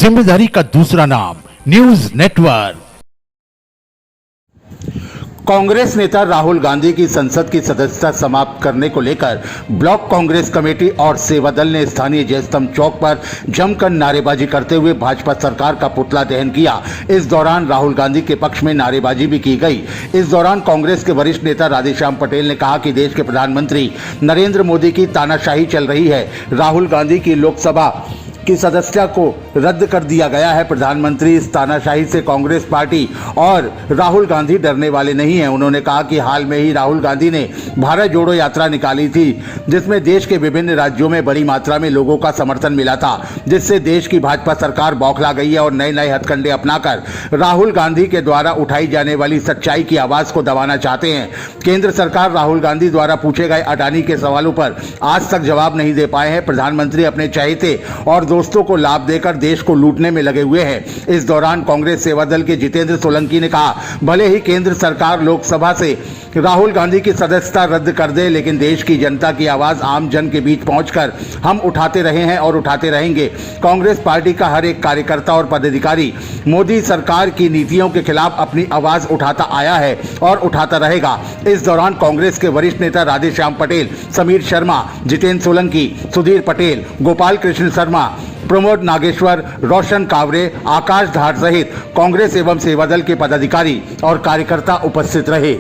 जिम्मेदारी का दूसरा नाम न्यूज नेटवर्क। कांग्रेस नेता राहुल गांधी की संसद की सदस्यता समाप्त करने को लेकर ब्लॉक कांग्रेस कमेटी और सेवा दल ने स्थानीय जयस्तंभ चौक पर जमकर नारेबाजी करते हुए भाजपा सरकार का पुतला दहन किया। इस दौरान राहुल गांधी के पक्ष में नारेबाजी भी की गई। इस दौरान कांग्रेस के वरिष्ठ नेता राधेश्याम पटेल ने कहा कि देश के प्रधानमंत्री नरेंद्र मोदी की तानाशाही चल रही है। राहुल गांधी की लोकसभा की सदस्यता को रद्द कर दिया गया है। प्रधानमंत्री इस तानाशाही से कांग्रेस पार्टी और राहुल गांधी डरने वाले नहीं हैं। उन्होंने कहा कि हाल में ही राहुल गांधी ने भारत जोड़ो यात्रा निकाली थी, जिसमें देश के विभिन्न राज्यों में बड़ी मात्रा में लोगों का समर्थन मिला था, जिससे देश की भाजपा सरकार बौखला गई है और नए नए हथकंडे अपनाकर राहुल गांधी के द्वारा उठाई जाने वाली सच्चाई की आवाज को दबाना चाहते हैं। केंद्र सरकार राहुल गांधी द्वारा पूछे गए अडानी के सवालों पर आज तक जवाब नहीं दे पाए हैं। प्रधानमंत्री अपने चहेते और दोस्तों को लाभ देकर देश को लूटने में लगे हुए हैं। इस दौरान कांग्रेस सेवा दल के जितेंद्र सोलंकी ने कहा, भले ही केंद्र सरकार लोकसभा से राहुल गांधी की सदस्यता रद्द कर दे, लेकिन देश की जनता की आवाज आम जन के बीच पहुंचकर हम उठाते रहे हैं और उठाते रहेंगे। कांग्रेस पार्टी का हर एक कार्यकर्ता और पदाधिकारी मोदी सरकार की नीतियों के खिलाफ अपनी आवाज उठाता आया है और उठाता रहेगा। इस दौरान कांग्रेस के वरिष्ठ नेता राधेश्याम पटेल, समीर शर्मा, जितेंद्र सोलंकी, सुधीर पटेल, गोपाल कृष्ण शर्मा, प्रमोद नागेश्वर, रोशन कावरे, आकाश धार सहित कांग्रेस एवं सेवा दल के पदाधिकारी और कार्यकर्ता उपस्थित रहे।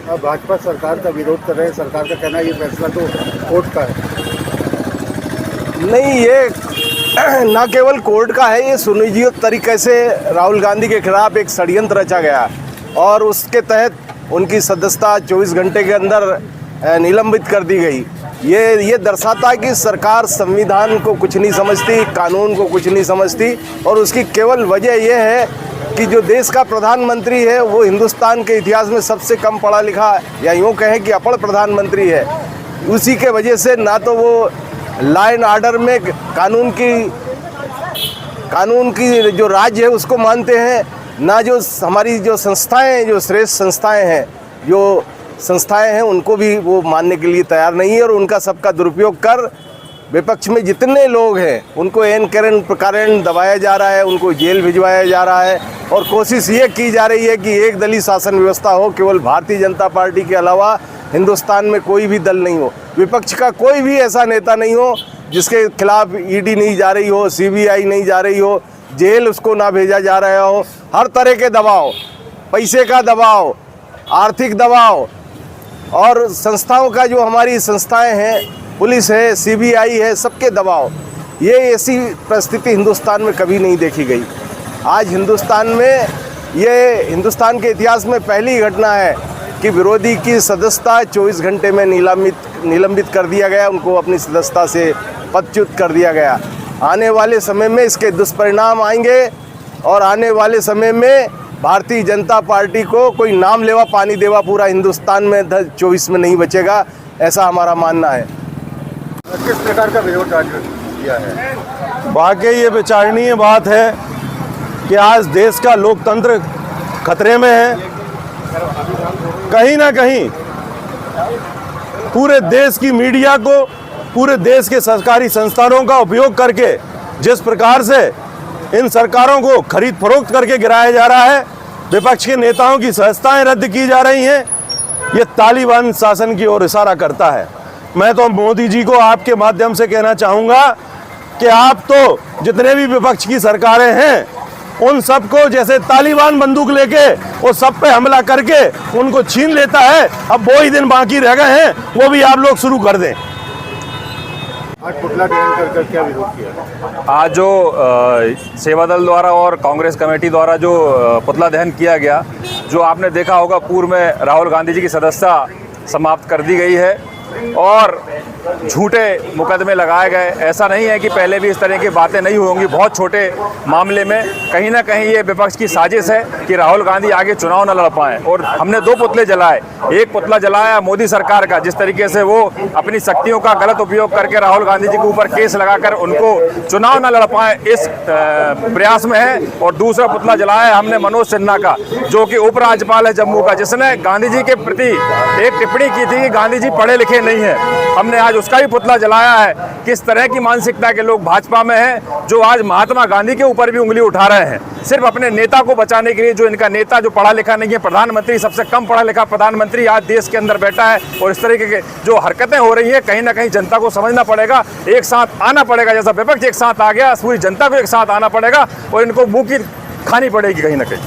अब भाजपा सरकार का विरोध कर रहे हैं। सरकार का कहना है ये फैसला तो कोर्ट का है। नहीं, ये न केवल कोर्ट का है, ये सुनियोजित तरीके से राहुल गांधी के खिलाफ एक षड्यंत्र रचा गया और उसके तहत उनकी सदस्यता 24 घंटे के अंदर निलंबित कर दी गई। ये दर्शाता है कि सरकार संविधान को कुछ नहीं समझती, कानून को कुछ नहीं समझती और उसकी केवल वजह यह है कि जो देश का प्रधानमंत्री है वो हिंदुस्तान के इतिहास में सबसे कम पढ़ा लिखा या यूँ कहें कि अपढ़ प्रधानमंत्री है। उसी के वजह से ना तो वो लॉ एंड ऑर्डर में कानून की जो राज्य है उसको मानते हैं, ना जो हमारी जो संस्थाएं, जो श्रेष्ठ संस्थाएं हैं उनको भी वो मानने के लिए तैयार नहीं है और उनका सबका दुरुपयोग कर विपक्ष में जितने लोग हैं उनको एन कारण दबाया जा रहा है, उनको जेल भिजवाया जा रहा है और कोशिश ये की जा रही है कि एक दलीय शासन व्यवस्था हो। केवल भारतीय जनता पार्टी के अलावा हिंदुस्तान में कोई भी दल नहीं हो, विपक्ष का कोई भी ऐसा नेता नहीं हो जिसके खिलाफ ईडी नहीं जा रही हो, सीबीआई नहीं जा रही हो, जेल उसको ना भेजा जा रहा हो। हर तरह के दबाव, पैसे का दबाव, आर्थिक दबाव और संस्थाओं का, जो हमारी संस्थाएं हैं, पुलिस है, सीबीआई है, सबके दबाव, ये ऐसी परिस्थिति हिंदुस्तान में कभी नहीं देखी गई। आज हिंदुस्तान में, ये हिंदुस्तान के इतिहास में पहली घटना है कि विरोधी की सदस्यता 24 घंटे में निलंबित कर दिया गया, उनको अपनी सदस्यता से पदच्युत कर दिया गया। आने वाले समय में इसके दुष्परिणाम आएंगे और आने वाले समय में भारतीय जनता पार्टी को कोई नाम लेवा पानी देवा पूरा हिंदुस्तान में 24 में नहीं बचेगा, ऐसा हमारा मानना है। किस प्रकार का विरोध आज किया है? वाकई ये विचारणीय बात है कि आज देश का लोकतंत्र खतरे में है। कहीं ना कहीं पूरे देश की मीडिया को, पूरे देश के सरकारी संस्थानों का उपयोग करके जिस प्रकार से इन सरकारों को खरीद फरोख्त करके गिराया जा रहा है, विपक्ष के नेताओं की सदस्यताएं रद्द की जा रही हैं, ये तालिबान शासन की ओर इशारा करता है। मैं तो मोदी जी को आपके माध्यम से कहना चाहूँगा कि आप तो जितने भी विपक्ष की सरकारें हैं उन सबको जैसे तालिबान बंदूक लेके वो सब पे हमला करके उनको छीन लेता है, अब वो ही दिन बाकी रह गए हैं, वो भी आप लोग शुरू कर दें। आज पुतला दहन कर क्या विरोध किया? आज जो सेवा दल द्वारा और कांग्रेस कमेटी द्वारा जो पुतला दहन किया गया, जो आपने देखा होगा पूर्व में राहुल गांधी जी की सदस्यता समाप्त कर दी गई है और झूठे मुकदमे लगाए गए। ऐसा नहीं है कि पहले भी इस तरह की बातें नहीं होंगी, बहुत छोटे मामले में कहीं ना कहीं ये विपक्ष की साजिश है कि राहुल गांधी आगे चुनाव न लड़ पाएं। और हमने 2 पुतले जलाए, एक पुतला जलाया मोदी सरकार का, जिस तरीके से वो अपनी शक्तियों का गलत उपयोग करके राहुल गांधी जी के ऊपर केस लगाकर उनको चुनाव न लड़ पाए इस प्रयास में है। और दूसरा पुतला जलाया हमने मनोज सिन्हा का, जो कि उपराज्यपाल है जम्मू का, जिसने गांधी जी के प्रति एक टिप्पणी की थी कि गांधी जी पढ़े लिखे नहीं है। हमने आज उसका भी पुतला जलाया है। किस तरह की मानसिकता के लोग भाजपा में हैं, जो आज महात्मा गांधी के ऊपर भी उंगली उठा रहे हैं सिर्फ अपने नेता को बचाने के लिए। जो इनका नेता जो पढ़ा लिखा नहीं है, प्रधानमंत्री, सबसे कम पढ़ा लिखा प्रधानमंत्री आज देश के अंदर बैठा है। और इस तरीके के जो हरकतें हो रही है, कहीं ना कहीं जनता को समझना पड़ेगा, एक साथ आना पड़ेगा। जैसा विपक्ष एक साथ आ गया, पूरी जनता को एक साथ आना पड़ेगा और इनको मुंह की खानी पड़ेगी कहीं ना कहीं।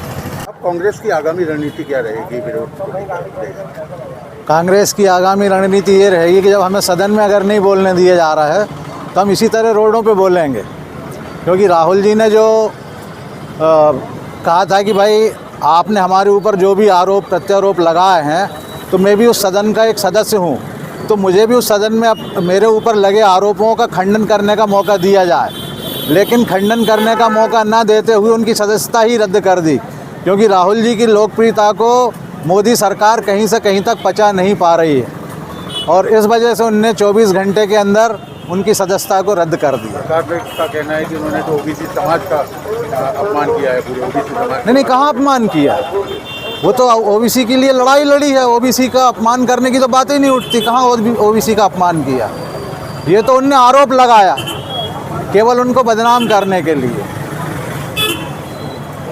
अब कांग्रेस की आगामी रणनीति क्या रहेगी विरोध को लेकर? कांग्रेस की आगामी रणनीति ये रहेगी कि जब हमें सदन में अगर नहीं बोलने दिया जा रहा है तो हम इसी तरह रोडों पे बोलेंगे। क्योंकि राहुल जी ने जो कहा था कि भाई आपने हमारे ऊपर जो भी आरोप प्रत्यारोप लगाए हैं, तो मैं भी उस सदन का एक सदस्य हूँ, तो मुझे भी उस सदन में मेरे ऊपर लगे आरोपों का खंडन करने का मौका दिया जाए। लेकिन खंडन करने का मौका ना देते हुए उनकी सदस्यता ही रद्द कर दी, क्योंकि राहुल जी की लोकप्रियता को मोदी सरकार कहीं से कहीं तक पचा नहीं पा रही है और इस वजह से उनने 24 घंटे के अंदर उनकी सदस्यता को रद्द कर दिया। सरकार का कहना है कि उन्होंने तो ओबीसी समाज का अपमान किया है, पूरे ओबीसी समाज। नहीं, कहाँ अपमान किया? वो तो ओबीसी के लिए लड़ाई लड़ी है, ओबीसी का अपमान करने की तो बात ही नहीं उठती। कहाँ ओबीसी का अपमान किया? ये तो उनने आरोप लगाया केवल उनको बदनाम करने के लिए।